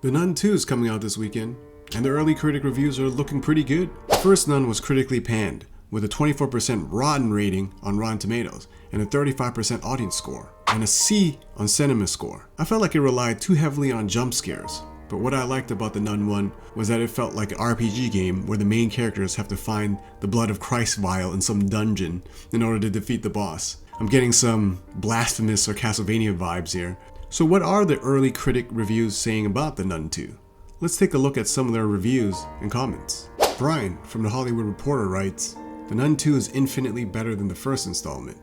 The Nun 2 is coming out this weekend, and the early critic reviews are looking pretty good. The first Nun was critically panned, with a 24% rotten rating on Rotten Tomatoes, and a 35% audience score, and a C on Cinema Score. I felt like it relied too heavily on jump scares, but what I liked about the Nun 1 was that it felt like an RPG game where the main characters have to find the blood of Christ vial in some dungeon in order to defeat the boss. I'm getting some Blasphemous or Castlevania vibes here. So what are the early critic reviews saying about the Nun 2? Let's take a look at some of their reviews and comments. Brian from The Hollywood Reporter writes, "The Nun 2 is infinitely better than the first installment.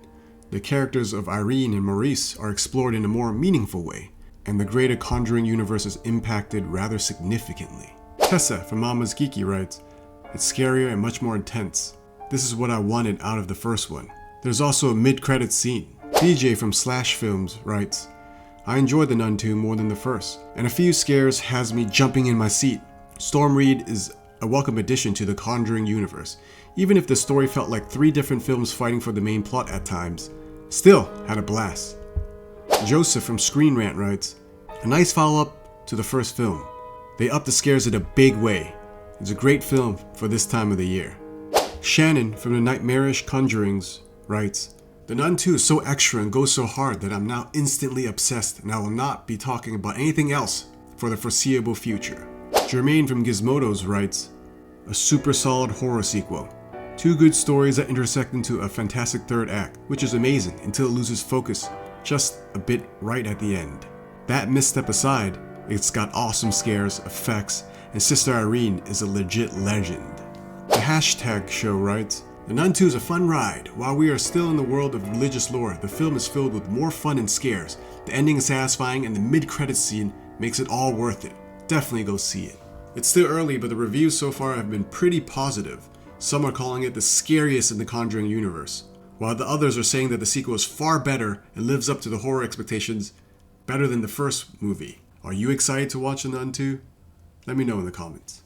The characters of Irene and Maurice are explored in a more meaningful way, and the greater Conjuring universe is impacted rather significantly." Tessa from Mama's Geeky writes, "It's scarier and much more intense. This is what I wanted out of the first one. There's also a mid-credits scene." DJ from Slash Films writes, "I enjoyed the Nun 2 more than the first, and a few scares has me jumping in my seat. Storm Reed is a welcome addition to the Conjuring universe, even if the story felt like 3 different films fighting for the main plot at times. Still had a blast." Joseph from Screen Rant writes, "A nice follow-up to the first film. They upped the scares in a big way. It's a great film for this time of the year." Shannon from the Nightmarish Conjurings writes, "The Nun 2 is so extra and goes so hard that I'm now instantly obsessed, and I will not be talking about anything else for the foreseeable future." Jermaine from Gizmodos writes, "A super solid horror sequel. 2 good stories that intersect into a fantastic third act, which is amazing until it loses focus just a bit right at the end. That misstep aside, it's got awesome scares, effects, and Sister Irene is a legit legend." The Hashtag Show writes, "The Nun 2 is a fun ride. While we are still in the world of religious lore, the film is filled with more fun and scares. The ending is satisfying, and the mid-credits scene makes it all worth it. Definitely go see it." It's still early, but the reviews so far have been pretty positive. Some are calling it the scariest in the Conjuring universe, while the others are saying that the sequel is far better and lives up to the horror expectations better than the first movie. Are you excited to watch The Nun 2? Let me know in the comments.